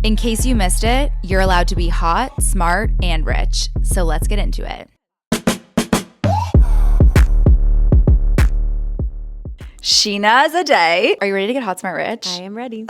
In case you missed it, you're allowed to be hot, smart, and rich. So let's get into it. Sheena Zadeh. Are you ready to get hot, smart, rich? I am ready.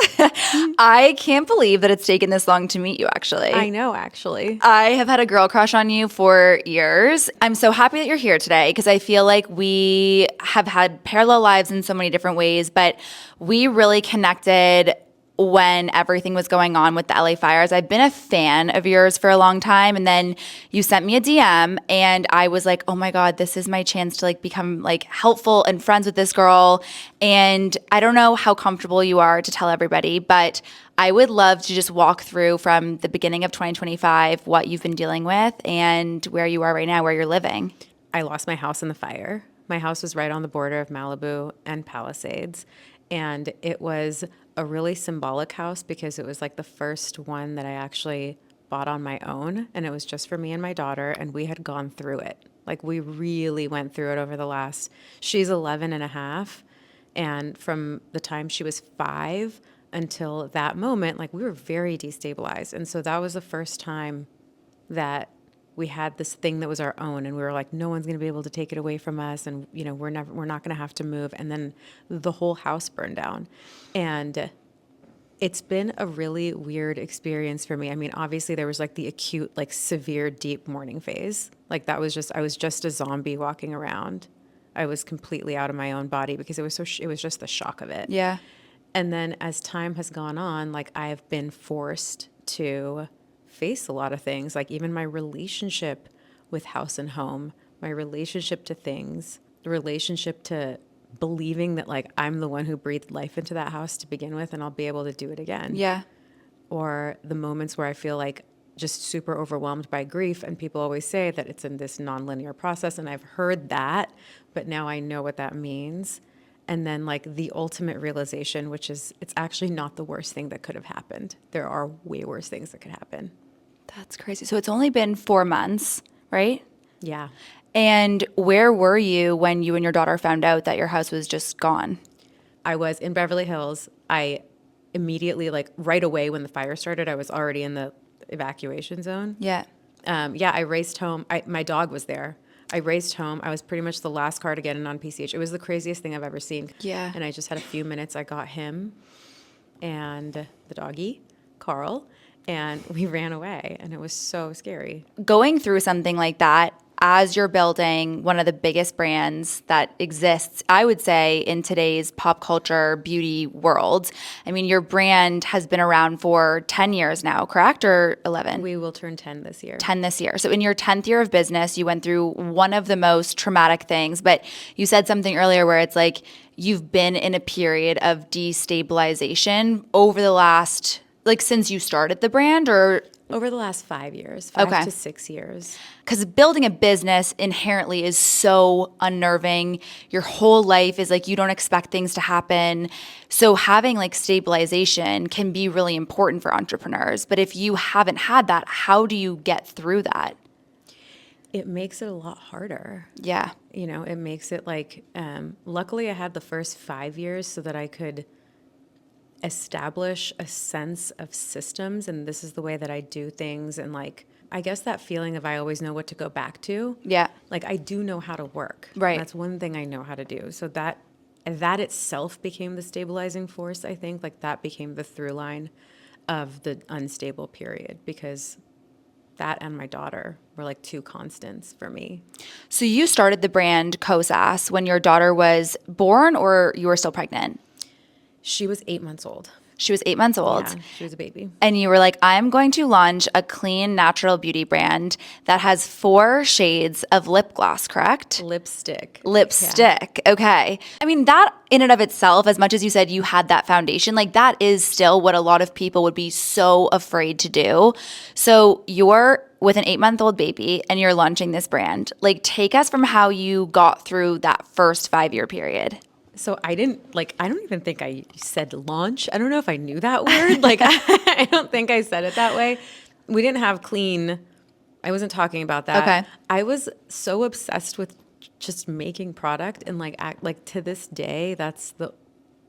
I can't believe that it's taken this long to meet you, actually. I know, actually. I have had a girl crush on you for years. I'm so happy that you're here today because I feel like we have had parallel lives in so many different ways, but we really connected when everything was going on with the LA fires. I've been a fan of yours for a long time, and then you sent me a DM and I was like, oh my God, this is my chance to become helpful and friends with this girl. And I don't know how comfortable you are to tell everybody, but I would love to just walk through from the beginning of 2025 what you've been dealing with and where you are right now, where you're living. I lost my house in the fire. My house was right on the border of Malibu and Palisades. And it was a really symbolic house because it was the first one that I actually bought on my own. And it was just for me and my daughter. And we had gone through it. We really went through it over the last, she's 11 and a half. And from the time she was 5 until that moment, we were very destabilized. And so that was the first time that we had this thing that was our own, and we were like, no one's going to be able to take it away from us, and we're not going to have to move. And then the whole house burned down, and it's been a really weird experience for me. I mean, obviously there was the acute, severe, deep mourning phase. That was just, I was just a zombie walking around. I was completely out of my own body because it was it was just the shock of it. Yeah. And then as time has gone on, I've been forced to face a lot of things, even my relationship with house and home, my relationship to things, the relationship to believing that I'm the one who breathed life into that house to begin with and I'll be able to do it again. Yeah. Or the moments where I feel just super overwhelmed by grief, and people always say that it's in this nonlinear process, and I've heard that, but now I know what that means. And then the ultimate realization, which is it's actually not the worst thing that could have happened. There are way worse things that could happen. That's crazy. So it's only been 4 months, right? Yeah. And where were you when you and your daughter found out that your house was just gone? I was in Beverly Hills. I immediately, right away when the fire started, I was already in the evacuation zone. Yeah. I raced home. My dog was there. I raced home. I was pretty much the last car to get in on PCH. It was the craziest thing I've ever seen. Yeah. And I just had a few minutes. I got him and the doggy, Carl, and we ran away, and it was so scary. Going through something like that as you're building one of the biggest brands that exists, I would say, in today's pop culture beauty world. I mean, your brand has been around for 10 years now, correct? Or 11? We will turn 10 this year. 10 this year. So in your 10th year of business, you went through one of the most traumatic things, but you said something earlier where it's you've been in a period of destabilization over the last, since you started the brand, or over the last 5 years, 5 to 6 years. Because building a business inherently is so unnerving. Your whole life is you don't expect things to happen. So having stabilization can be really important for entrepreneurs. But if you haven't had that, how do you get through that? It makes it a lot harder. Yeah. It makes it luckily I had the first 5 years so that I could establish a sense of systems, and this is the way that I do things, and I guess that feeling of I always know what to go back to. Yeah. I do know how to work. Right. That's one thing I know how to do. So that itself became the stabilizing force, I think. That became the through line of the unstable period, because that and my daughter were 2 constants for me. So you started the brand Kosas when your daughter was born, or you were still pregnant? She was 8 months old. She was 8 months old. Yeah, she was a baby. And you were like, I'm going to launch a clean, natural beauty brand that has 4 shades of lip gloss, correct? Lipstick. Lipstick. Yeah. Okay. I mean, that in and of itself, as much as you said you had that foundation, that is still what a lot of people would be so afraid to do. So you're with an 8-month-old baby and you're launching this brand. Take us from how you got through that first 5-year period. So I didn't I don't even think I said launch. I don't know if I knew that word. I don't think I said it that way. We didn't have clean. I wasn't talking about that. Okay. I was so obsessed with just making product, and to this day, that's the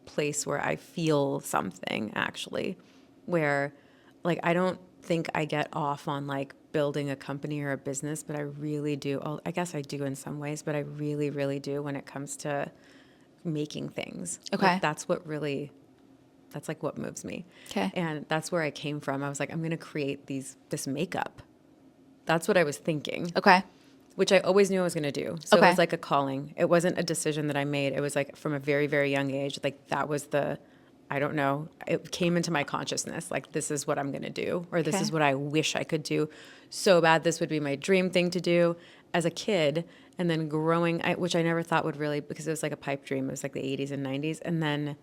place where I feel something actually, where like, I don't think I get off on like building a company or a business, but I really do. I guess I do in some ways, but I really, really do when it comes to making things. Okay. Like, that's like what moves me. Okay. And that's where I came from. I was like, I'm going to create this makeup. That's what I was thinking. Okay. Which I always knew I was going to do. So Okay. it was like a calling. It wasn't a decision that I made. It was like from a very, very young age, like that was I don't know, it came into my consciousness, like this is what I'm going to do, or this Okay. is what I wish I could do so bad. This would be my dream thing to do as a kid. And then growing, which I never thought would really, because it was like a pipe dream. It was like the 80s and 90s. And then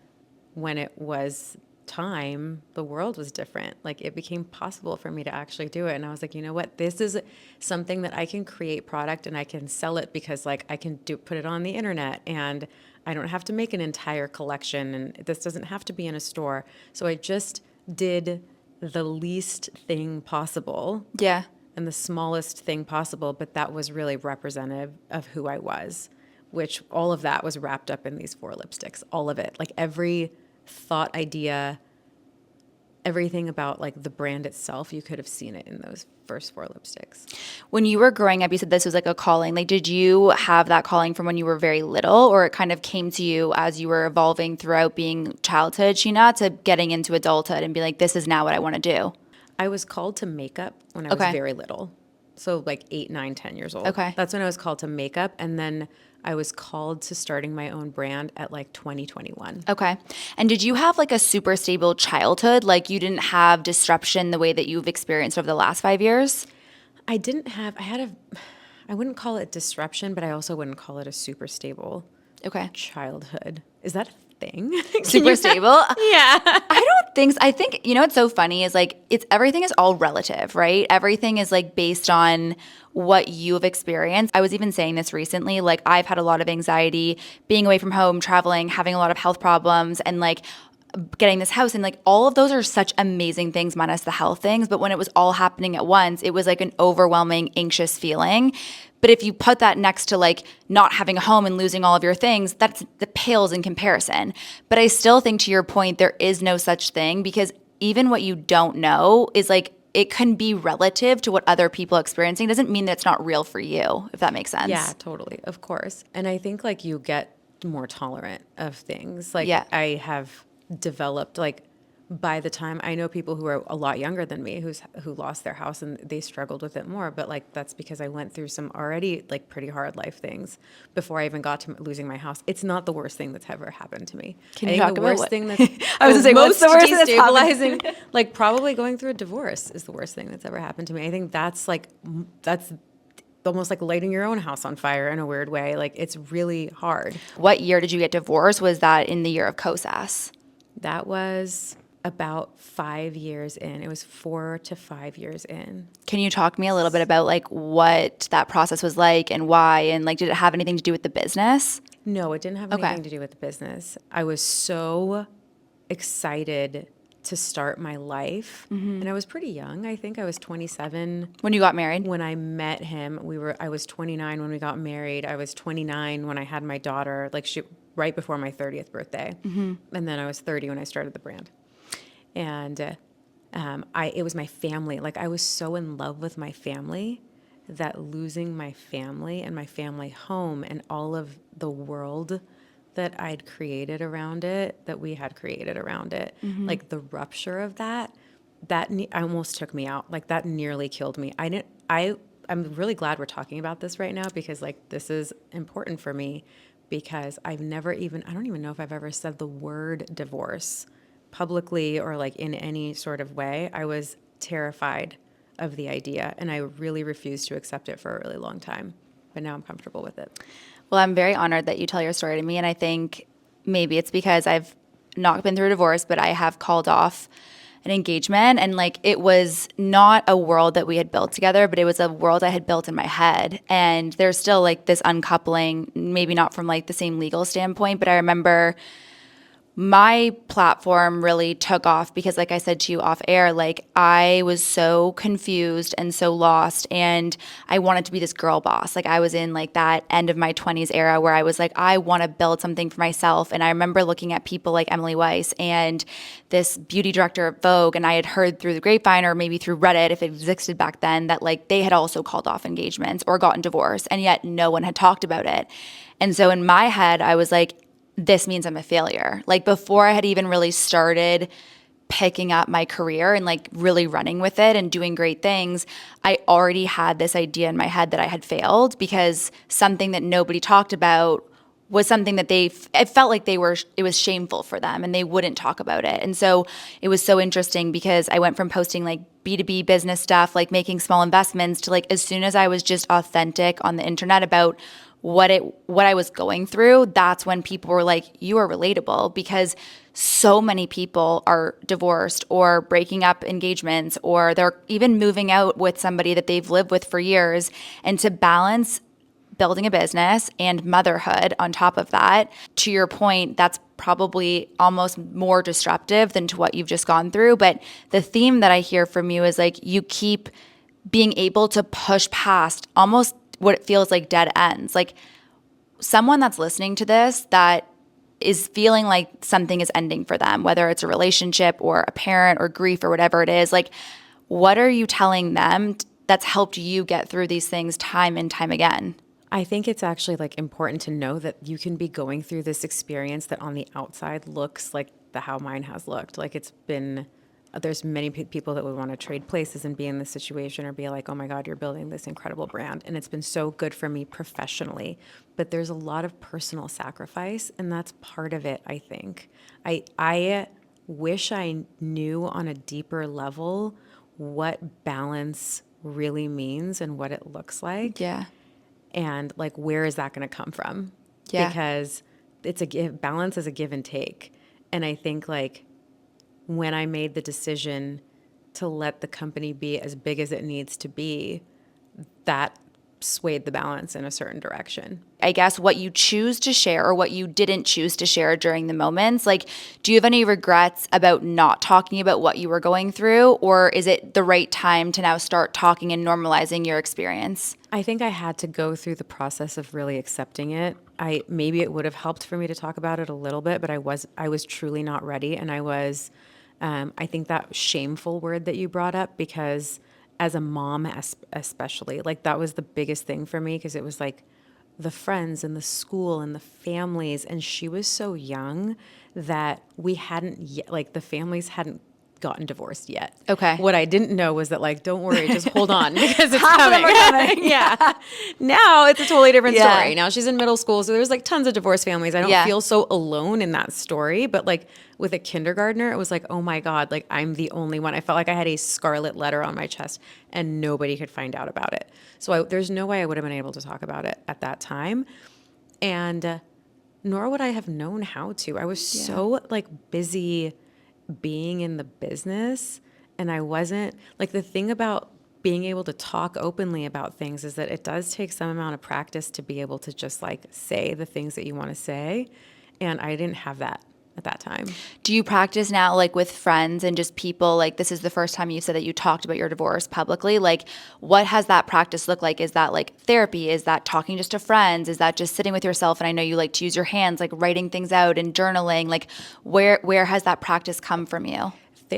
when it was time, the world was different. Like it became possible for me to actually do it. And I was like, you know what? This is something that I can create product and I can sell it because like I can put it on the internet and I don't have to make an entire collection and this doesn't have to be in a store. So I just did the least thing possible. Yeah. And the smallest thing possible, but that was really representative of who I was, which all of that was wrapped up in these 4 lipsticks, all of it. Like every thought, idea, everything about like the brand itself, you could have seen it in those first 4 lipsticks. When you were growing up, you said this was like a calling. Like, did you have that calling from when you were very little, or it kind of came to you as you were evolving throughout being childhood, Sheena, to getting into adulthood and be like, this is now what I want to do? I was called to makeup when I was very little. So like 8, 9, 10 years old. Okay. That's when I was called to makeup. And then I was called to starting my own brand at like 2021. Okay. And did you have like a super stable childhood? Like you didn't have disruption the way that you've experienced over the last 5 years? I wouldn't call it disruption, but I also wouldn't call it a super stable childhood. Is that a thing? Super stable? Yeah. I don't think so. I think, you know what's so funny is like everything is all relative, right? Everything is like based on what you've experienced. I was even saying this recently, like I've had a lot of anxiety being away from home, traveling, having a lot of health problems, and like getting this house, and like all of those are such amazing things minus the health things. But when it was all happening at once, it was like an overwhelming, anxious feeling. But if you put that next to like not having a home and losing all of your things, that pales in comparison. But I still think, to your point, there is no such thing, because even what you don't know is like, it can be relative to what other people are experiencing. It doesn't mean that it's not real for you, if that makes sense. Yeah, totally. Of course. And I think like you get more tolerant of things. Like I have developed, like by the time I know people who are a lot younger than me who lost their house and they struggled with it more, but like that's because I went through some already like pretty hard life things before I even got to losing my house. It's not the worst thing that's ever happened to me. Can you talk the about worst what? thing that's I was gonna say, what's the worst thing that's happened? destabilizing? Like probably going through a divorce is the worst thing that's ever happened to me. I think that's almost like lighting your own house on fire in a weird way. Like it's really hard. What year did you get divorced? Was that in the year of Kosas? That was about 5 years in. It was 4 to 5 years in. Can you talk to me a little bit about like what that process was like and why, and like did it have anything to do with the business? No, it didn't have anything to do with the business. I was so excited to start my life. And I was pretty young. I think I was 27 when you got married. When I met him. I was 29 when we got married. I was 29 when I had my daughter, like right before my 30th birthday. And then I was 30 when I started the brand. And it was my family. Like I was so in love with my family that losing my family and my family home and all of the world that I'd created around it, that we had created around it, like the rupture of that almost took me out. Like that nearly killed me. I'm really glad we're talking about this right now, because like this is important for me, because I don't even know if I've ever said the word divorce publicly or like in any sort of way. I was terrified of the idea and I really refused to accept it for a really long time, but now I'm comfortable with it. Well, I'm very honored that you tell your story to me, and I think maybe it's because I've not been through a divorce, but I have called off an engagement, and like it was not a world that we had built together, but it was a world I had built in my head. And there's still like this uncoupling, maybe not from like the same legal standpoint, but I remember my platform really took off because, like I said to you off air, like I was so confused and so lost, and I wanted to be this girl boss. Like I was in like that end of my 20s era where I was like, I want to build something for myself. And I remember looking at people like Emily Weiss and this beauty director of Vogue, and I had heard through the grapevine or maybe through Reddit, if it existed back then, that like they had also called off engagements or gotten divorced, and yet no one had talked about it. And so in my head, I was like, this means I'm a failure. Like before I had even really started picking up my career and like really running with it and doing great things, I already had this idea in my head that I had failed because something that nobody talked about was something that it felt like it was shameful for them and they wouldn't talk about it. And so it was so interesting because I went from posting like B2B business stuff, like making small investments, to like as soon as I was just authentic on the internet about what I was going through, that's when people were like, you are relatable, because so many people are divorced or breaking up engagements, or they're even moving out with somebody that they've lived with for years. And to balance building a business and motherhood on top of that, to your point, that's probably almost more disruptive than to what you've just gone through. But the theme that I hear from you is like you keep being able to push past almost what it feels like dead ends. Like someone that's listening to this that is feeling like something is ending for them, whether it's a relationship or a parent or grief or whatever it is, like what are you telling them that's helped you get through these things time and time again? I think it's actually like important to know that you can be going through this experience that on the outside looks like how mine has looked. Like there's many people that would want to trade places and be in this situation or be like, oh my God, you're building this incredible brand. And it's been so good for me professionally, but there's a lot of personal sacrifice, and that's part of it, I think. I wish I knew on a deeper level what balance really means and what it looks like. Yeah. And like, where is that going to come from? Yeah. Because balance is a give and take. And I think like when I made the decision to let the company be as big as it needs to be, that swayed the balance in a certain direction. I guess what you choose to share or what you didn't choose to share during the moments, like, do you have any regrets about not talking about what you were going through, or is it the right time to now start talking and normalizing your experience? I think I had to go through the process of really accepting it. Maybe it would have helped for me to talk about it a little bit, but I was truly not ready. And I think that shameful word that you brought up, because as a mom especially, like that was the biggest thing for me, because it was like the friends and the school and the families, and she was so young that we hadn't yet, like the families hadn't gotten divorced yet. Okay. What I didn't know was that like, don't worry, just hold on because it's Half of them coming. are coming. Yeah. Now it's a totally different Yeah. story. Now she's in middle school, so there's like tons of divorced families. I don't Yeah. feel so alone in that story, but like with a kindergartner, it was like, oh my God, like I'm the only one. I felt like I had a scarlet letter on my chest and nobody could find out about it. So there's no way I would have been able to talk about it at that time. And nor would I have known how to. I was so like busy being in the business, and I wasn't like, the thing about being able to talk openly about things is that it does take some amount of practice to be able to just like say the things that you want to say. And I didn't have that at that time. Do you practice now, like with friends and just people, like this is the first time you said that you talked about your divorce publicly? Like what has that practice look like? Is that like therapy? Is that talking just to friends? Is that just sitting with yourself? And I know you like to use your hands, like writing things out and journaling. Like where has that practice come from you?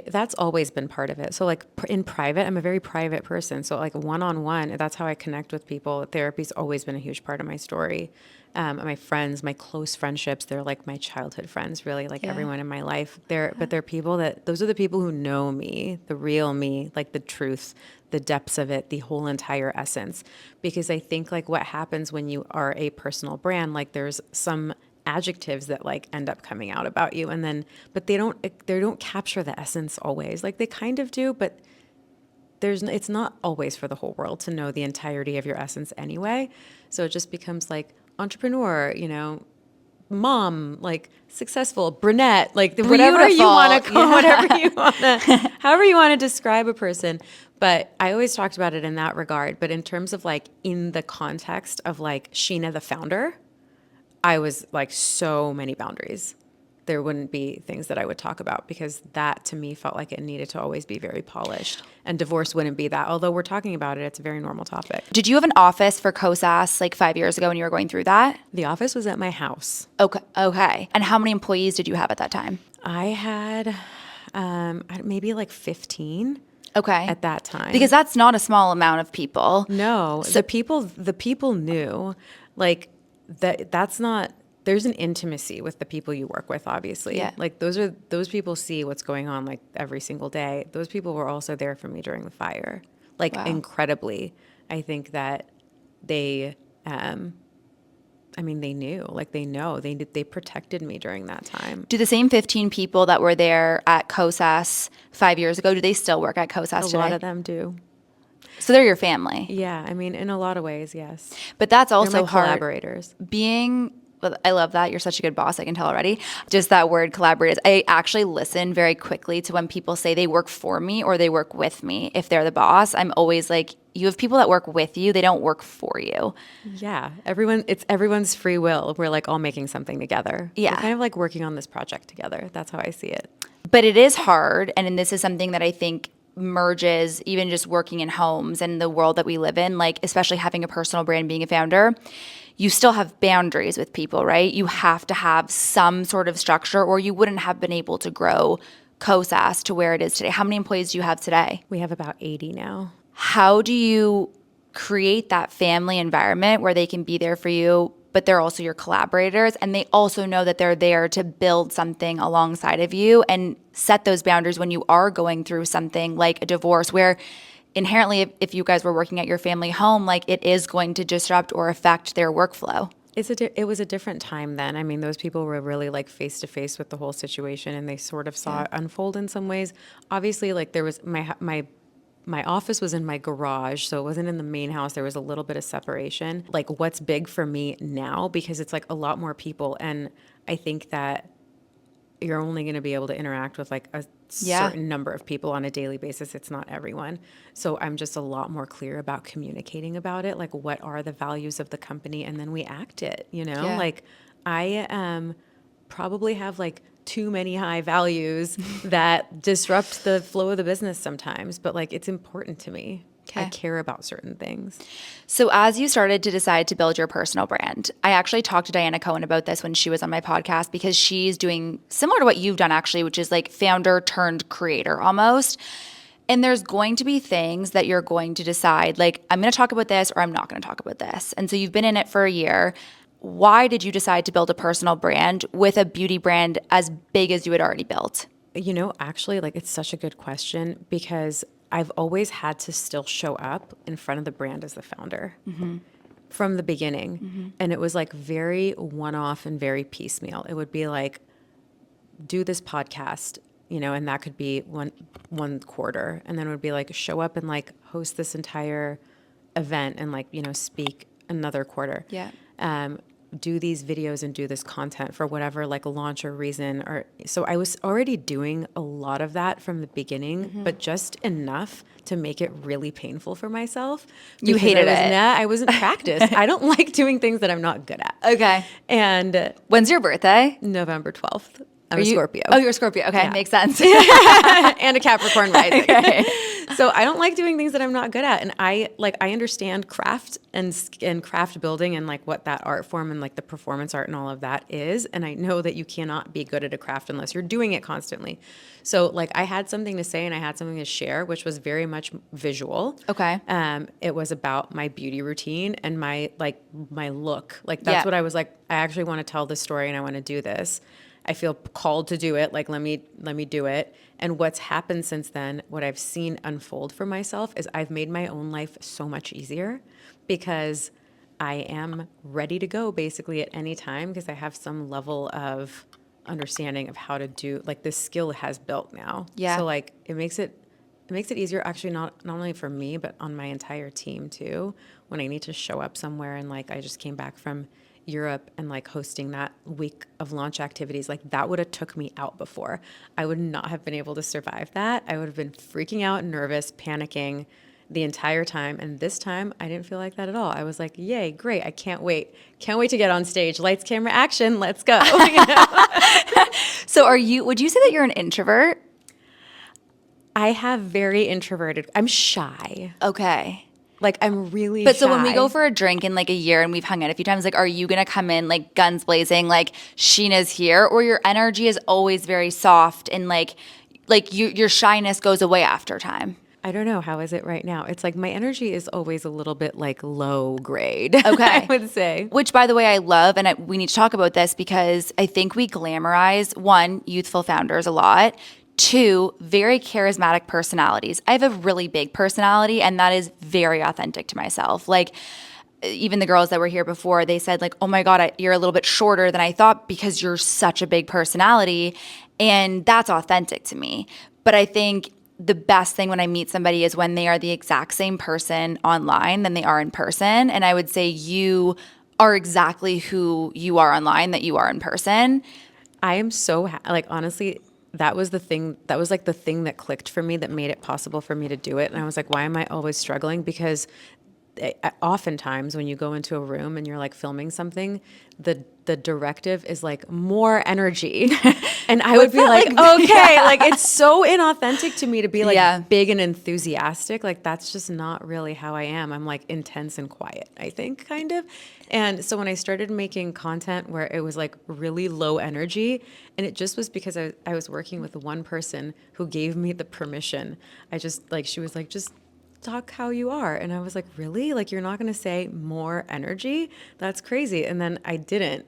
That's always been part of it. So like in private, I'm a very private person. So like one-on-one, that's how I connect with people. Therapy's always been a huge part of my story. My friends, my close friendships, they're like my childhood friends, really, like everyone in my life. But they're people those are the people who know me, the real me, like the truth, the depths of it, the whole entire essence. Because I think like what happens when you are a personal brand, like there's some adjectives that like end up coming out about you, and then but they don't capture the essence always. Like they kind of do, but it's not always for the whole world to know the entirety of your essence anyway. So it just becomes like entrepreneur, mom, like successful, brunette, like whatever you want to call, whatever you want to, however you want to describe a person. But I always talked about it in that regard. But in terms of like in the context of like Sheena, the founder, I was like so many boundaries. there wouldn't be things that I would talk about, because that to me felt like it needed to always be very polished, and divorce wouldn't be that. Although we're talking about it, it's a very normal topic. Did you have an office for Kosas like 5 years ago when you were going through that? The office was at my house. Okay. Okay. And how many employees did you have at that time? I had maybe like 15 Okay. at that time. Because that's not a small amount of people. No, the people knew, like, that's not, there's an intimacy with the people you work with, obviously. Yeah. Like those people see what's going on like every single day. Those people were also there for me during the fire. Like, Wow. incredibly. I think that they they knew, like they protected me during that time. Do the same 15 people that were there at Kosas 5 years ago, do they still work at Kosas today? A lot of them do. So they're your family. Yeah, I mean, in a lot of ways, yes. But that's also They're my hard. collaborators. Well, I love that. You're such a good boss. I can tell already. Just that word collaborators. I actually listen very quickly to when people say they work for me or they work with me. If they're the boss, I'm always like, you have people that work with you. They don't work for you. Yeah. It's everyone's free will. We're like all making something together. Yeah. We're kind of like working on this project together. That's how I see it. But it is hard. And this is something that I think merges even just working in homes and the world that we live in, like especially having a personal brand, being a founder. You still have boundaries with people, right? You have to have some sort of structure or you wouldn't have been able to grow Kosas to where it is today. How many employees do you have today? We have about 80 now. How do you create that family environment where they can be there for you, but they're also your collaborators and they also know that they're there to build something alongside of you and set those boundaries when you are going through something like a divorce where inherently, if you guys were working at your family home, like it is going to disrupt or affect their workflow. It was a different time then. I mean, those people were really like face to face with the whole situation, and they sort of saw it unfold in some ways. Obviously, like there was my office was in my garage, so it wasn't in the main house. There was a little bit of separation. Like what's big for me now, because it's like a lot more people, and I think that you're only going to be able to interact with like a certain number of people on a daily basis. It's not everyone. So I'm just a lot more clear about communicating about it. Like, what are the values of the company? And then we act it, you know? Yeah. Like, I probably have like too many high values that disrupt the flow of the business sometimes, but like, it's important to me. Okay. I care about certain things. So as you started to decide to build your personal brand, I actually talked to Diana Cohen about this when she was on my podcast because she's doing similar to what you've done actually, which is like founder turned creator almost. And there's going to be things that you're going to decide, like, I'm going to talk about this or I'm not going to talk about this. And so you've been in it for a year. Why did you decide to build a personal brand with a beauty brand as big as you had already built? You know, actually, like, it's such a good question because I've always had to still show up in front of the brand as the founder from the beginning. And it was like very one-off and very piecemeal. It would be like, do this podcast, you know, and that could be one quarter. And then it would be like, show up and like host this entire event and like, you know, speak another quarter. Yeah. Do these videos and do this content for whatever like launch or reason. Or so I was already doing a lot of that from the beginning, but just enough to make it really painful for myself. You hated it. I wasn't practiced. I don't like doing things that I'm not good at. Okay. And When's your birthday? November 12th. I'm a Scorpio. Oh, you're a Scorpio. Okay, Yeah. makes sense. And a Capricorn rising. Okay. So I don't like doing things that I'm not good at. And I understand craft and craft building and like what that art form and like the performance art and all of that is. And I know that you cannot be good at a craft unless you're doing it constantly. So like I had something to say and I had something to share, which was very much visual. Okay. It was about my beauty routine and my look. Like that's what I was like, I actually want to tell this story and I want to do this. I feel called to do it. Like, let me do it. And what's happened since then, what I've seen unfold for myself is I've made my own life so much easier because I am ready to go basically at any time because I have some level of understanding of how to do, like this skill has built now. Yeah. So like it makes it easier actually not only for me, but on my entire team too. When I need to show up somewhere and like I just came back from Europe and like hosting that week of launch activities, like that would have took me out before. I would not have been able to survive that. I would have been freaking out, nervous, panicking, the entire time. And this time I didn't feel like that at all. I was like, yay, great. I can't wait. Can't wait to get on stage. Lights, camera, action. Let's go. So would you say that you're an introvert? I have very introverted, I'm shy. Okay. Like I'm really But shy. so when we go for a drink in like a year and we've hung out a few times, like, are you going to come in like guns blazing, like Sheena's here, or your energy is always very soft and like your shyness goes away after time? I don't know. How is it right now? It's like my energy is always a little bit like low grade. Okay. I would say. Which, by the way, I love. And we need to talk about this because I think we glamorize, one, youthful founders a lot. Two, very charismatic personalities. I have a really big personality, and that is very authentic to myself. Like, even the girls that were here before, they said like, oh my God, you're a little bit shorter than I thought because you're such a big personality. And that's authentic to me. But I think the best thing when I meet somebody is when they are the exact same person online than they are in person. And I would say you are exactly who you are online that you are in person. I am so like, honestly, that was the thing. That was like the thing that clicked for me that made it possible for me to do it. And I was like, why am I always struggling? Because oftentimes when you go into a room and you're like filming something, the directive is like more energy. And I would be like, okay, like it's so inauthentic to me to be like big and enthusiastic. Like that's just not really how I am. I'm like intense and quiet, I think, kind of. And so when I started making content where it was like really low energy, and it just was because I was working with one person who gave me the permission. She was like, just talk how you are. And I was like, really? Like, you're not going to say more energy? That's crazy. And then I didn't.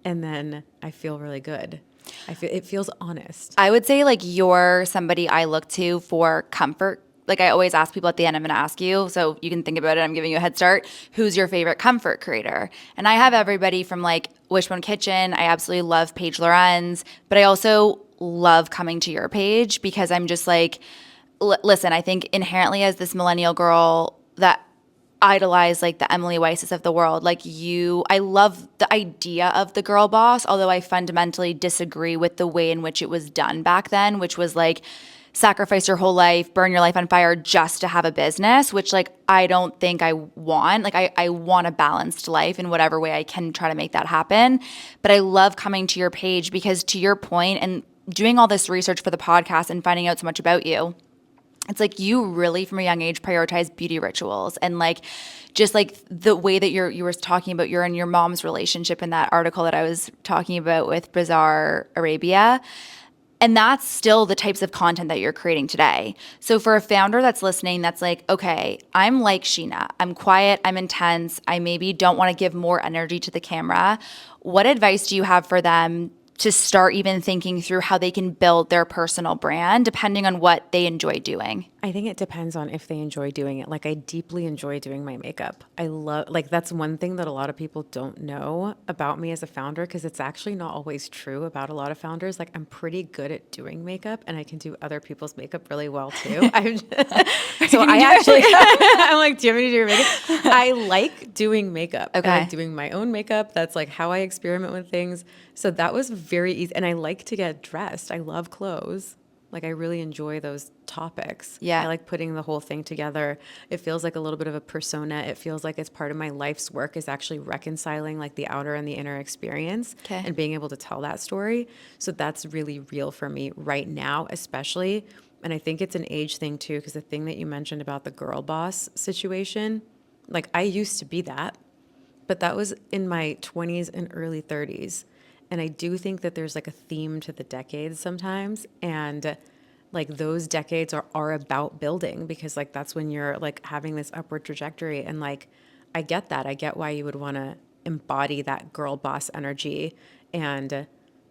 And then I feel really good. It feels honest. I would say like you're somebody I look to for comfort. Like I always ask people at the end, I'm going to ask you, so you can think about it. I'm giving you a head start. Who's your favorite comfort creator? And I have everybody from like Wishbone Kitchen. I absolutely love Paige Lorenz, but I also love coming to your page because I'm just like, listen, I think inherently as this millennial girl that idolize like the Emily Weisses of the world, like I love the idea of the girl boss, although I fundamentally disagree with the way in which it was done back then, which was like sacrifice your whole life, burn your life on fire just to have a business, which like I don't think I want. Like I want a balanced life in whatever way I can try to make that happen. But I love coming to your page because to your point and doing all this research for the podcast and finding out so much about you, it's like you really from a young age prioritize beauty rituals and like just like the way that you were talking about your and your mom's relationship in that article that I was talking about with Bazaar Arabia. And that's still the types of content that you're creating today. So for a founder that's listening, that's like, okay, I'm like Sheena. I'm quiet. I'm intense. I maybe don't want to give more energy to the camera. What advice do you have for them to start even thinking through how they can build their personal brand depending on what they enjoy doing? I think it depends on if they enjoy doing it. Like I deeply enjoy doing my makeup. I love, like that's one thing that a lot of people don't know about me as a founder because it's actually not always true about a lot of founders. Like I'm pretty good at doing makeup and I can do other people's makeup really well too. I'm like, do you want me to do your makeup? I like doing makeup. Okay. I like doing my own makeup. That's like how I experiment with things. So that was very easy. And I like to get dressed. I love clothes. Like I really enjoy those topics. Yeah. I like putting the whole thing together. It feels like a little bit of a persona. It feels like it's part of my life's work is actually reconciling like the outer and the inner experience and being able to tell that story. So that's really real for me right now, especially. And I think it's an age thing too, because the thing that you mentioned about the girl boss situation, like I used to be that, but that was in my 20s and early 30s. And I do think that there's like a theme to the decades sometimes. And like those decades are about building because like that's when you're like having this upward trajectory. And like, I get that. I get why you would want to embody that girl boss energy. And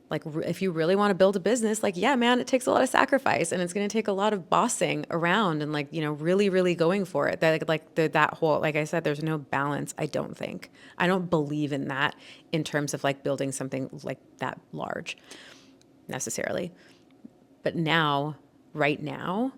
like, if you really want to build a business, like, yeah, man, it takes a lot of sacrifice and it's going to take a lot of bossing around and like, you know, really, really going for it. That whole, like I said, there's no balance. I don't believe in that in terms of like building something like that large necessarily. But now, right now,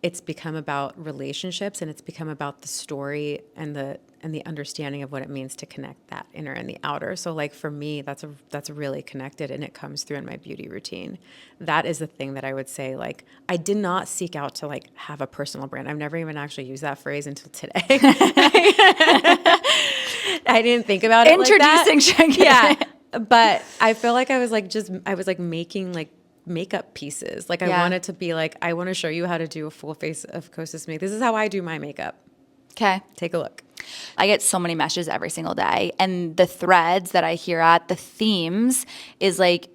it's become about relationships, and it's become about the story and the understanding of what it means to connect that inner and the outer. So like for me, that's really connected, and it comes through in my beauty routine. That is the thing that I would say, like, I did not seek out to like have a personal brand. I've never even actually used that phrase until today. I didn't think about it like that. Introducing Yeah. But I feel like I was like making like makeup pieces. Like I wanted to be like, I want to show you how to do a full face of Kosas makeup. This is how I do my makeup. Okay. Take a look. I get so many messages every single day. And the threads that I hear the themes is like,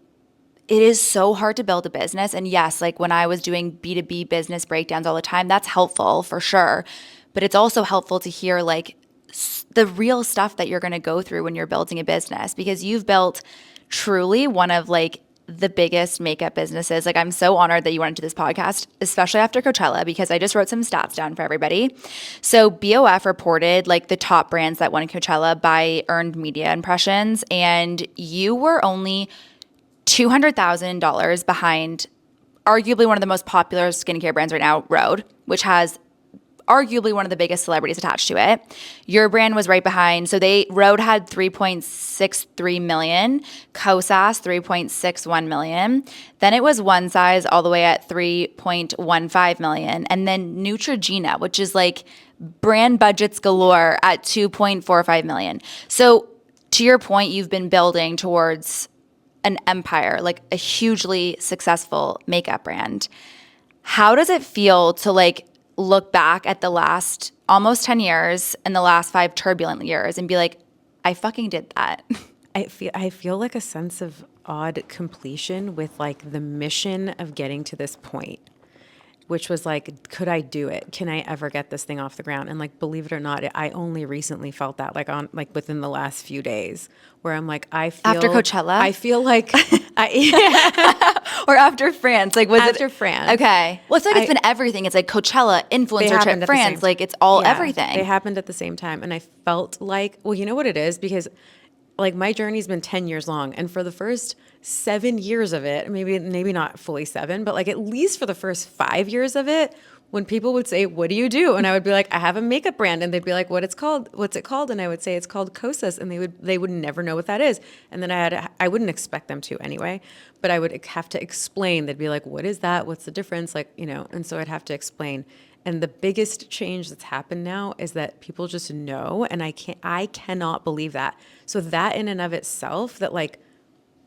it is so hard to build a business. And yes, like when I was doing B2B business breakdowns all the time, that's helpful for sure. But it's also helpful to hear like the real stuff that you're going to go through when you're building a business, because you've built truly one of like the biggest makeup businesses. Like, I'm so honored that you went into this podcast, especially after Coachella, because I just wrote some stats down for everybody. So BOF reported like the top brands that won Coachella by earned media impressions, and you were only $200,000 behind arguably one of the most popular skincare brands right now, Rhode, which has arguably one of the biggest celebrities attached to it. Your brand was right behind. So Rhode had 3.63 million, Kosas 3.61 million. Then it was One Size all the way at 3.15 million. And then Neutrogena, which is like brand budgets galore, at 2.45 million. So to your point, you've been building towards an empire, like a hugely successful makeup brand. How does it feel to like look back at the last almost 10 years and the last 5 turbulent years and be like, I fucking did that? I feel like a sense of odd completion with like the mission of getting to this point, which was like, could I do it? Can I ever get this thing off the ground? And like, believe it or not, I only recently felt that like within the last few days, where I'm like, I feel after Coachella, I feel like or after France, like was after it France? Okay, well, it's like it's been everything. It's like Coachella, influencer trip, France, like it's all everything. They happened at the same time, and I felt like, well, you know what it is, because like my journey's been 10 years long, and for the first 7 years of it, maybe not fully 7, but like at least for the first 5 years of it, when people would say, what do you do? And I would be like, I have a makeup brand. And they'd be like, what's it called? And I would say, it's called Kosas. And they would never know what that is. And then I wouldn't expect them to anyway, but I would have to explain. They'd be like, what is that? What's the difference? Like, you know, and so I'd have to explain. And the biggest change that's happened now is that people just know, and I cannot believe that. So that in and of itself, that like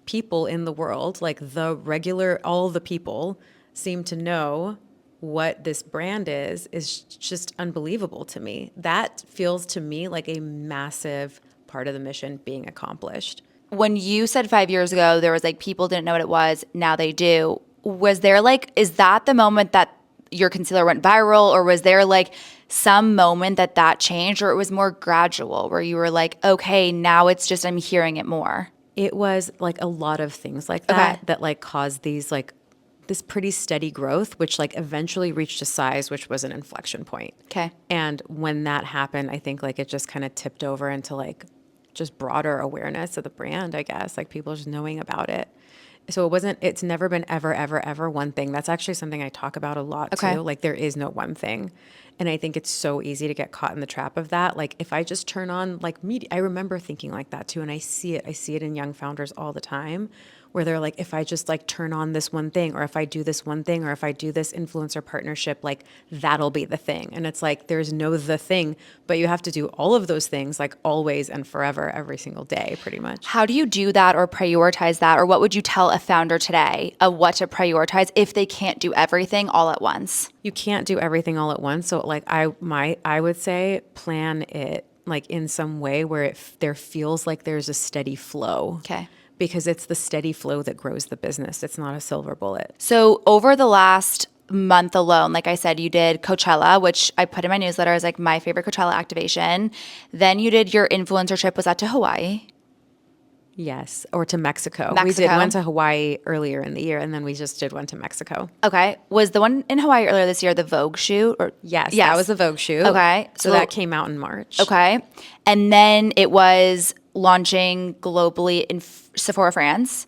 people in the world, like all the people seem to know what this brand is just unbelievable to me. That feels to me like a massive part of the mission being accomplished. When you said 5 years ago, there was like people didn't know what it was, now they do. Was there like, is that the moment that your concealer went viral, or was there like some moment that changed, or it was more gradual where you were like, okay, now it's just, I'm hearing it more? It was like a lot of things like that like caused these like this pretty steady growth, which like eventually reached a size, which was an inflection point. Okay. And when that happened, I think like it just kind of tipped over into like just broader awareness of the brand, I guess, like people just knowing about it. So it's never been ever one thing. That's actually something I talk about a lot too. Like there is no one thing. And I think it's so easy to get caught in the trap of that. Like if I just turn on like media, I remember thinking like that too. And I see it in young founders all the time, where they're like, if I just like turn on this one thing, or if I do this one thing, or if I do this influencer partnership, like that'll be the thing. And it's like, there's no the thing, but you have to do all of those things like always and forever, every single day, pretty much. How do you do that or prioritize that? Or what would you tell a founder today of what to prioritize if they can't do everything all at once? You can't do everything all at once. So like I would say plan it like in some way where there feels like there's a steady flow. Okay. Because it's the steady flow that grows the business. It's not a silver bullet. So over the last month alone, like I said, you did Coachella, which I put in my newsletter as like my favorite Coachella activation. Then you did your influencer trip. Was that to Hawaii? Yes, or to Mexico. We went to Hawaii earlier in the year, and then we just did one to Mexico. Okay. Was the one in Hawaii earlier this year the Vogue shoot? Yes, that was the Vogue shoot. Okay. So that came out in March. Okay. And then it was launching globally in Sephora France.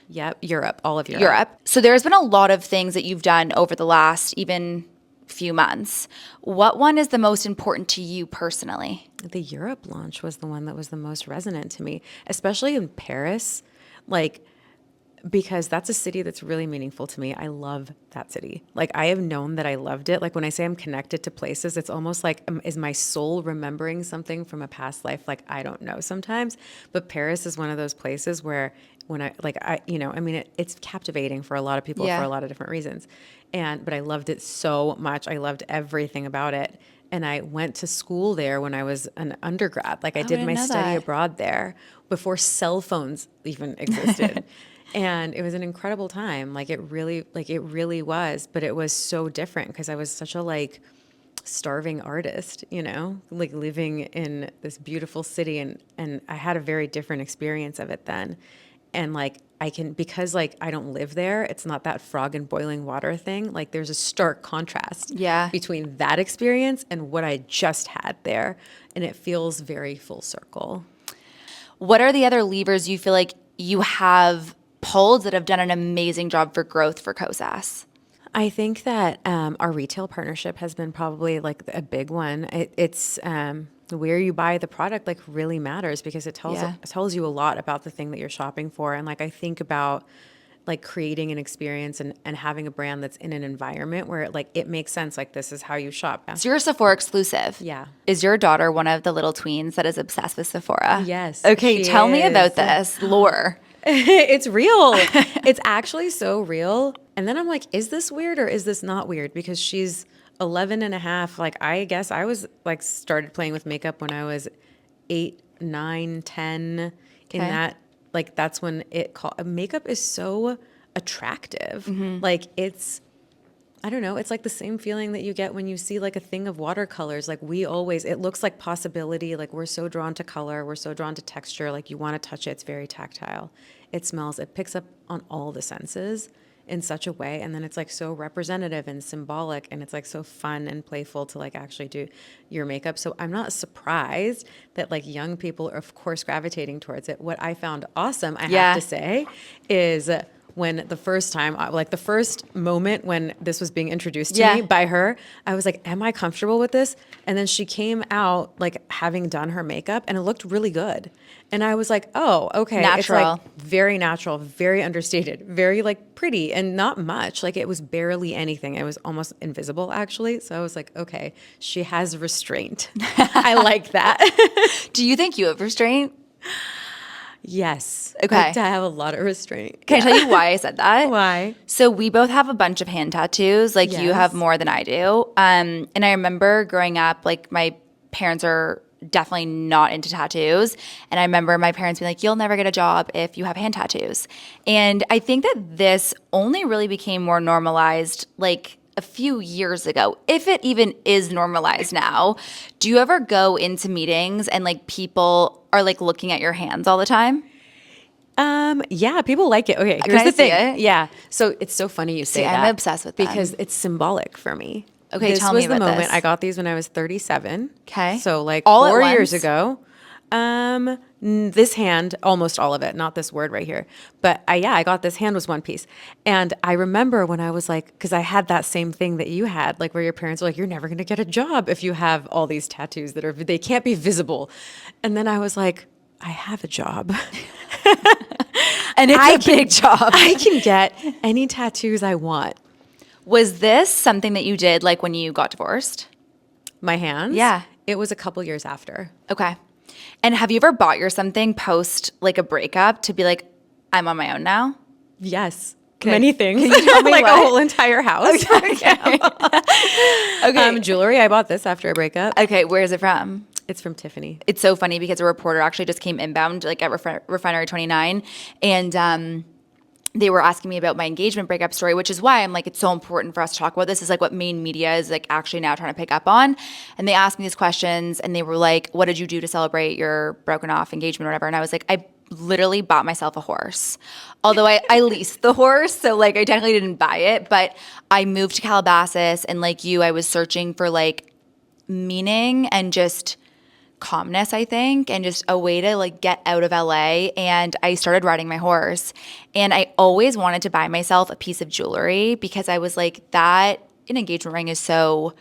Yep, Europe, all of Europe. So there's been a lot of things that you've done over the last even few months. What one is the most important to you personally? The Europe launch was the one that was the most resonant to me, especially in Paris, like, because that's a city that's really meaningful to me. I love that city. Like, I have known that I loved it. Like, when I say I'm connected to places, it's almost like, is my soul remembering something from a past life? Like, I don't know sometimes, but Paris is one of those places where when it's captivating for a lot of people for a lot of different reasons. But I loved it so much. I loved everything about it. And I went to school there when I was an undergrad. Like, I did my study abroad there before cell phones even existed. And it was an incredible time. It really was, but it was so different because I was such a starving artist, living in this beautiful city, and I had a very different experience of it then. And because I don't live there, it's not that frog in boiling water thing. There's a stark contrast between that experience and what I just had there. And it feels very full circle. What are the other levers you feel like you have pulled that have done an amazing job for growth for Kosas? I think that our retail partnership has been probably a big one. It's where you buy the product really matters because it tells you a lot about the thing that you're shopping for. And I think about creating an experience and having a brand that's in an environment where it makes sense. This is how you shop. So you're a Sephora exclusive. Yeah. Is your daughter one of the little tweens that is obsessed with Sephora? Yes. Okay, tell me about this lore. It's real. It's actually so real. And then I'm like, is this weird or is this not weird? Because she's 11 and a half. I guess I was started playing with makeup when I was 8, 9, 10. In that, that's when makeup is so attractive. It's, I don't know. It's the same feeling that you get when you see a thing of watercolors. It looks like possibility. We're so drawn to color. We're so drawn to texture. You want to touch it. It's very tactile. It smells. It picks up on all the senses in such a way. And then it's so representative and symbolic. And it's so fun and playful to actually do your makeup. So I'm not surprised that young people are of course gravitating towards it. What I found awesome, I have to say, is when the first time, the first moment when this was being introduced to me by her, I was like, am I comfortable with this? And then she came out having done her makeup and it looked really good. And I was like, oh, okay. Natural. It's very natural, very understated, very pretty and not much. It was barely anything. It was almost invisible actually. So I was like, okay, she has restraint. I like that. Do you think you have restraint? Yes. Okay. I have a lot of restraint. Can I tell you why I said that? Why? So we both have a bunch of hand tattoos. You have more than I do. And I remember growing up, my parents are definitely not into tattoos. And I remember my parents being like, you'll never get a job if you have hand tattoos. And I think that this only really became more normalized a few years ago, if it even is normalized now. Do you ever go into meetings and people are looking at your hands all the time? Yeah, people like it. Okay, here's the thing. Yeah. So it's so funny you say that. I'm obsessed with them. Because it's symbolic for me. Okay, tell me about this. This was the moment. I got these when I was 37. Okay. So all 4 years ago. This hand, almost all of it, not this word right here. But I got this hand was one piece. And I remember when I was because I had that same thing that you had, where your parents were you're never going to get a job if you have all these tattoos they can't be visible. And then I was like, I have a job. And it's a big job. I can get any tattoos I want. Was this something that you did when you got divorced? My hands? Yeah. It was a couple years after. Okay. And have you ever bought your something post a breakup to be I'm on my own now? Yes. Many things. Can you tell me a whole entire house. Okay. Okay. Jewelry. I bought this after a breakup. Okay. Where is it from? It's from Tiffany. It's so funny because a reporter actually just came inbound at Refinery 29 and they were asking me about my engagement breakup story, which is why I'm it's so important for us to talk about this. Is what main media is actually now trying to pick up on. And they asked me these questions and they were what did you do to celebrate your broken off engagement or whatever? And I was I literally bought myself a horse. Although I leased the horse, so I technically didn't buy it, but I moved to Calabasas and I was searching for meaning and just calmness, I think, and just a way to get out of LA. And I started riding my horse. And I always wanted to buy myself a piece of jewelry because I was that an engagement ring is so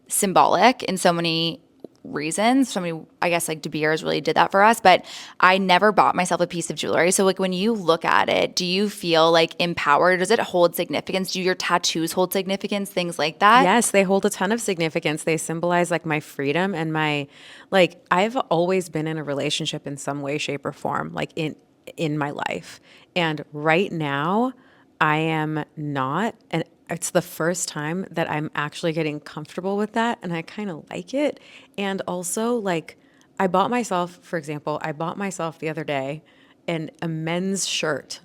symbolic in so many reasons. So many, I guess like De Beers really did that for us, but I never bought myself a piece of jewelry. So like when you look at it, do you feel like empowered? Does it hold significance? Do your tattoos hold significance? Things like that? Yes, they hold a ton of significance. They symbolize like my freedom and my like I've always been in a relationship in some way, shape, or form, like in my life. And right now I am not. And it's the first time that I'm actually getting comfortable with that. And I kind of like it. And also like I bought myself, for example, I bought myself the other day a men's shirt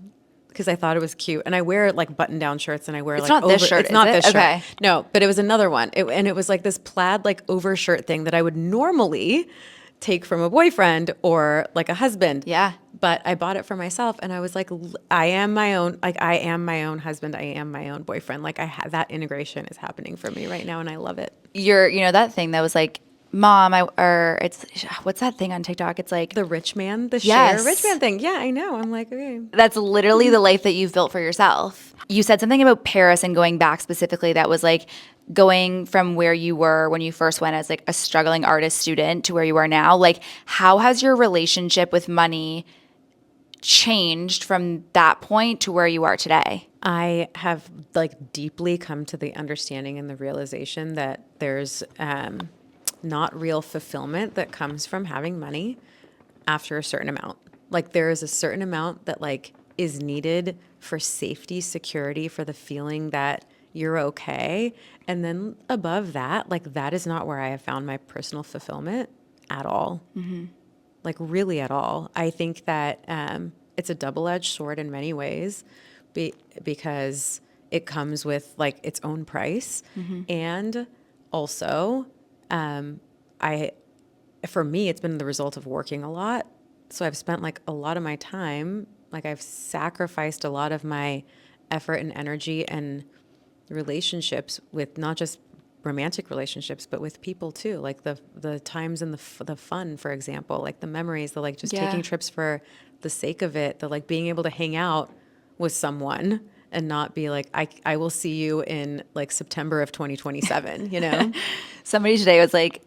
because I thought it was cute. And I wear like button down shirts and I wear It's like not this shirt, it's is not it? this Okay. shirt. No, but it was another one. And it was like this plaid like overshirt thing that I would normally take from a boyfriend or like a husband. Yeah. But I bought it for myself and I was like, I am my own, like I am my own husband. I am my own boyfriend. Like that integration is happening for me right now and I love it. That thing that was like, mom, it's, what's that thing on TikTok? It's like, The rich man, the yes. share rich man thing. Yeah, I know. I'm like, okay. That's literally the life that you've built for yourself. You said something about Paris and going back specifically that was like going from where you were when you first went as like a struggling artist student to where you are now. Like, how has your relationship with money changed from that point to where you are today? I have like deeply come to the understanding and the realization that there's not real fulfillment that comes from having money after a certain amount. Like there is a certain amount that like is needed for safety, security, for the feeling that you're okay. And then above that, like that is not where I have found my personal fulfillment at all. Like really at all. I think that it's a double-edged sword in many ways because it comes with like its own price. And also, I for me, it's been the result of working a lot. So I've spent like a lot of my time, like I've sacrificed a lot of my effort and energy and relationships with not just romantic relationships, but with people too. Like the times and the fun, for example, like the memories, the like just Yeah. taking trips for the sake of it, the like being able to hang out with someone and not be like, I will see you in like September of 2027, you know? Somebody today was like,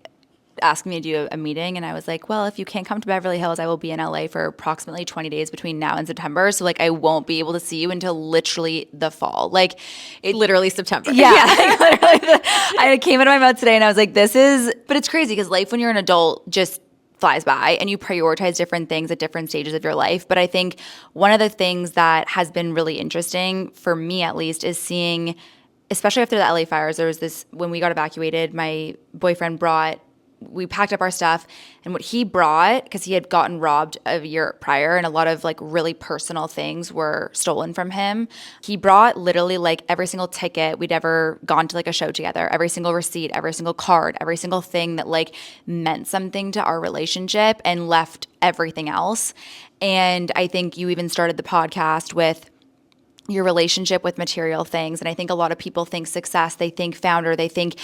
asking me to do a meeting, and I was like, well, if you can't come to Beverly Hills, I will be in LA for approximately 20 days between now and September. So like I won't be able to see you until literally the fall. Like it Literally September. Yeah. I came out of my mouth today and I was like, but it's crazy because life when you're an adult just flies by and you prioritize different things at different stages of your life. But I think one of the things that has been really interesting for me at least is seeing, especially after the LA fires, there was this, when we got evacuated, my boyfriend we packed up our stuff, and what he brought, because he had gotten robbed a year prior and a lot of like really personal things were stolen from him, he brought literally like every single ticket we'd ever gone to like a show together, every single receipt, every single card, every single thing that like meant something to our relationship, and left everything else. And I think you even started the podcast with your relationship with material things. And I think a lot of people think success, they think founder, they think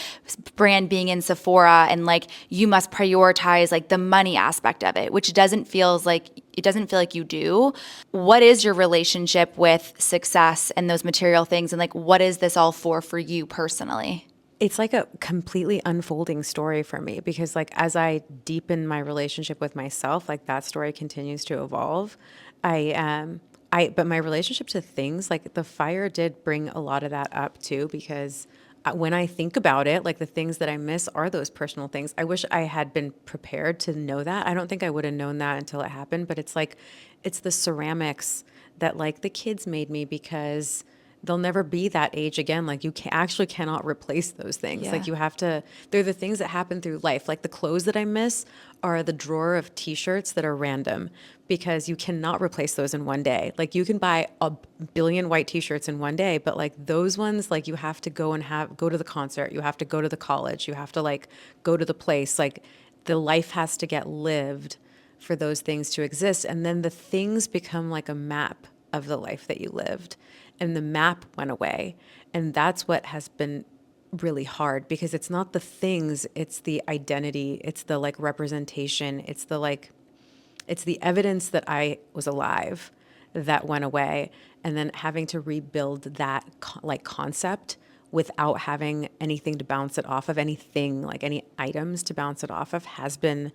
brand being in Sephora, and like you must prioritize like the money aspect of it, which doesn't feel like you do. What is your relationship with success and those material things? And like, what is this all for you personally? It's like a completely unfolding story for me because like as I deepen my relationship with myself, like that story continues to evolve. But my relationship to things, like the fire did bring a lot of that up too, because when I think about it, like the things that I miss are those personal things. I wish I had been prepared to know that. I don't think I would have known that until it happened, but it's like, it's the ceramics that like the kids made me because they'll never be that age again. Like you actually cannot replace those things. Yeah. Like you have to, they're the things that happen through life. Like the clothes that I miss are the drawer of t-shirts that are random because you cannot replace those in one day. Like you can buy a billion white t-shirts in one day, but like those ones, like you have to go to the concert. You have to go to the college. You have to like go to the place. Like the life has to get lived for those things to exist. And then the things become like a map of the life that you lived. And the map went away. And that's what has been really hard because it's not the things, it's the identity, it's the like representation, it's the evidence that I was alive that went away. And then having to rebuild that like concept without having anything to bounce it off of, anything like any items to bounce it off of, has been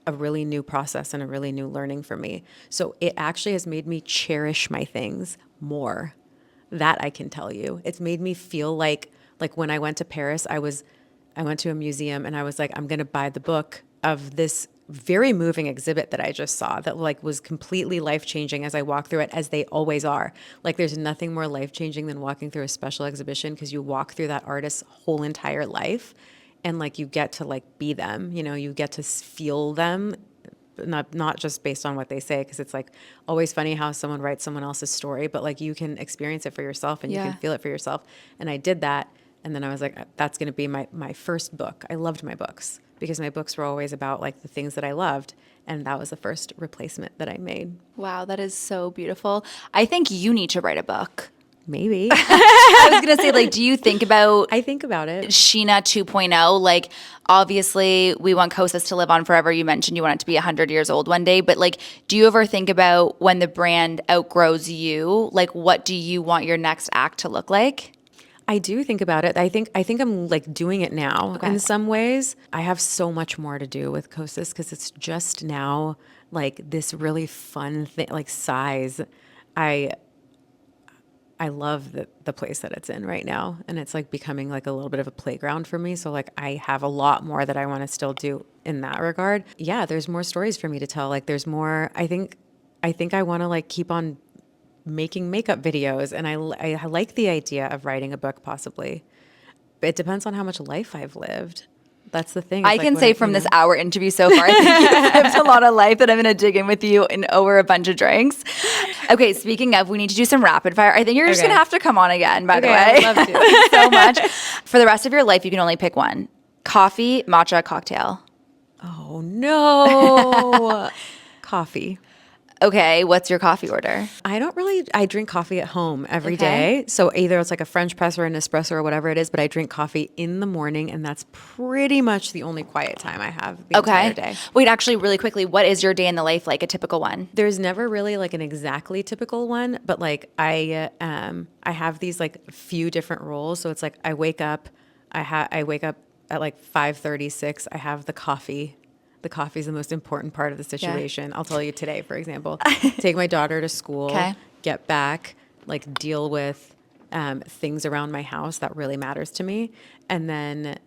a really new process and a really new learning for me. So it actually has made me cherish my things more. That I can tell you. It's made me feel like when I went to Paris, I went to a museum and I was like, I'm going to buy the book of this very moving exhibit that I just saw that like was completely life-changing as I walked through it, as they always are. Like there's nothing more life-changing than walking through a special exhibition, because you walk through that artist's whole entire life and like you get to like be them, you know, you get to feel them, not just based on what they say, because it's like always funny how someone writes someone else's story, but like you can experience it for yourself and you can feel it for yourself. And I did that. And then I was like, that's going to be my first book. I loved my books because my books were always about like the things that I loved. And that was the first replacement that I made. Wow, that is so beautiful. I think you need to write a book. Maybe. I was going to say, like, do you think about I think about it. Sheena 2.0? Like, obviously, we want Kosas to live on forever. You mentioned you want it to be 100 years old one day. But, like, do you ever think about when the brand outgrows you? Like, what do you want your next act to look like? I do think about it. I think I'm like doing it now. Okay. In some ways, I have so much more to do with Kosas because it's just now like this really fun thing, like size. I love the place that it's in right now, and it's like becoming like a little bit of a playground for me. So like I have a lot more that I want to still do in that regard. Yeah, there's more stories for me to tell. Like there's more. I think I want to like keep on making makeup videos, and I like the idea of writing a book possibly. But it depends on how much life I've lived. That's the thing. I can say from this hour interview so far, I think you've lived a lot of life that I'm going to dig in with you in over a bunch of drinks. Okay, speaking of, we need to do some rapid fire. I think you're just going to have to come on again, by the way. I'd love to. Thank you so much. For the rest of your life, you can only pick one. Coffee, matcha, cocktail. Oh, no. Coffee. Okay, what's your coffee order? I drink coffee at home every day. So either it's like a French press or an espresso or whatever it is, but I drink coffee in the morning, and that's pretty much the only quiet time I have the entire day. Wait, actually, really quickly, what is your day in the life like, a typical one? There's never really like an exactly typical one, but like I have these like few different roles. So it's like I wake up at like 5:36. I have the coffee. The coffee is the most important part of the situation. Yeah. I'll tell you today, for example, take my daughter to school, get back, like deal with things around my house that really matters to me. And then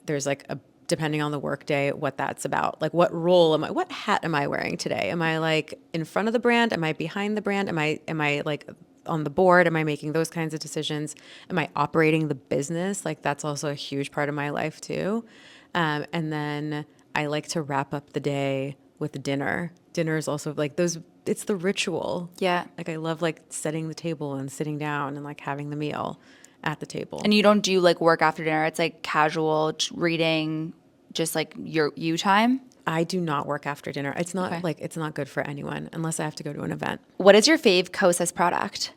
there's like depending on the work day, what that's about. Like what hat am I wearing today? Am I like in front of the brand? Am I behind the brand? Am I like on the board? Am I making those kinds of decisions? Am I operating the business? Like that's also a huge part of my life too. And then I like to wrap up the day with dinner. Dinner is also like it's the ritual. Yeah. Like I love like setting the table and sitting down and like having the meal at the table. And you don't do like work after dinner. It's like casual reading, just like you time. I do not work after dinner. It's not it's not good for anyone unless I have to go to an event. What is your fave Kosas product?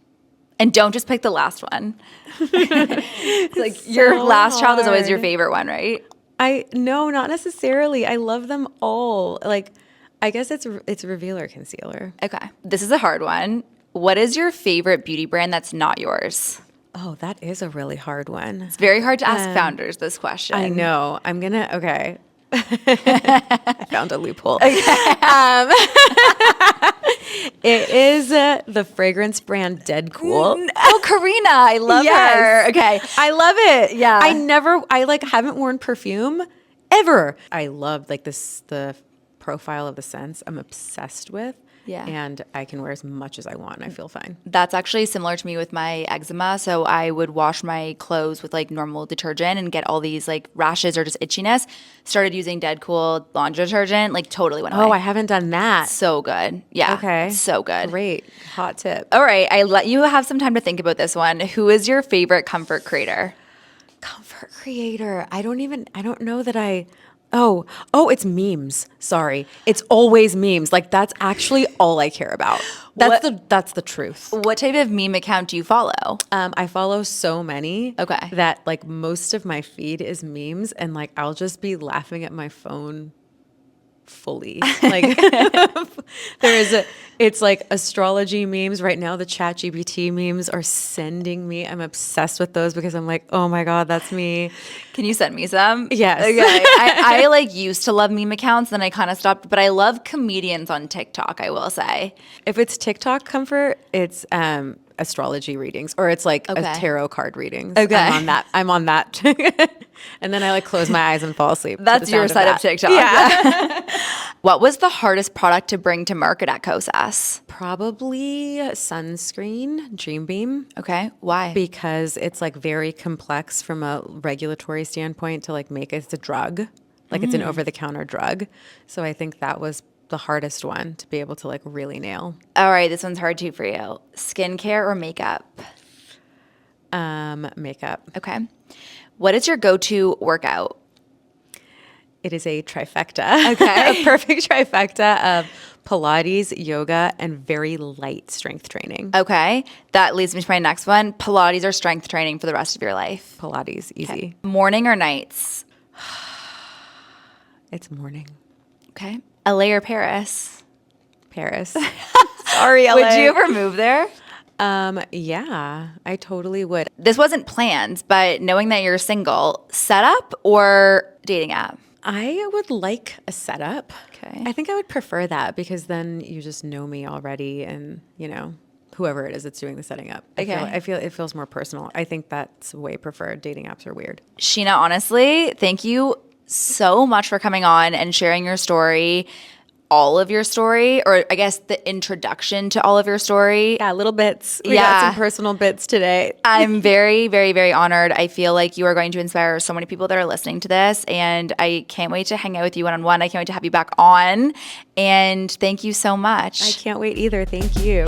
And don't just pick the last one. Like so your last child is always your favorite one, right? No, not necessarily. I love them all. Like, I guess it's revealer concealer. Okay. This is a hard one. What is your favorite beauty brand that's not yours? Oh, that is a really hard one. It's very hard to ask founders this question. I know. Okay. I found a loophole. Okay. It is the fragrance brand Dead Cool. Oh, Karina, I love her. Okay, I love it. Yeah, I like haven't worn perfume ever. I love like the profile of the scents. I'm obsessed with. Yeah. And I can wear as much as I want and I feel fine. That's actually similar to me with my eczema. So I would wash my clothes with like normal detergent and get all these like rashes or just itchiness. Started using Dead Cool laundry detergent, like totally went away. Oh, I haven't done that. So good. Yeah. Okay. So good. Great. Hot tip. All right. I let you have some time to think about this one. Who is your favorite comfort creator? Comfort creator. I don't know that I... Oh, it's memes. Sorry. It's always memes. Like that's actually all I care about. That's the truth. What type of meme account do you follow? I follow so many. Okay. That like most of my feed is memes, and like I'll just be laughing at my phone fully. Like it's like astrology memes right now. The ChatGPT memes are sending me. I'm obsessed with those because I'm like, oh my God, that's me. Can you send me some? Yes. Okay. I like used to love meme accounts, then I kind of stopped, but I love comedians on TikTok, I will say. If it's TikTok comfort, it's astrology readings, or it's like a tarot card readings. Okay. I'm on that. And then I like close my eyes and fall asleep. That's your side of TikTok. Yeah. What was the hardest product to bring to market at Kosas? Probably sunscreen, Dream Beam. Okay. Why? Because it's like very complex from a regulatory standpoint to like make it a drug. Like it's an over-the-counter drug. So I think that was the hardest one to be able to like really nail. All right. This one's hard too for you. Skincare or makeup? Makeup. Okay. What is your go-to workout? It is a trifecta. Okay. A perfect trifecta of Pilates, yoga, and very light strength training. Okay. That leads me to my next one. Pilates or strength training for the rest of your life? Pilates, easy. Okay. Morning or nights? It's morning. Okay. LA or Paris? Paris. Sorry, LA. Would you ever move there? Yeah, I totally would. This wasn't planned, but knowing that you're single, setup or dating app? I would like a setup. Okay. I think I would prefer that because then you just know me already and, you know, whoever it is that's doing the setting up. Okay. I feel it feels more personal. I think that's way preferred. Dating apps are weird. Sheena, honestly, thank you so much for coming on and sharing your story, all of your story, or I guess the introduction to all of your story. Yeah, little bits. We got some personal bits today. I'm very, very, very honored. I feel like you are going to inspire so many people that are listening to this, and I can't wait to hang out with you one-on-one. I can't wait to have you back on, and thank you so much. I can't wait either. Thank you.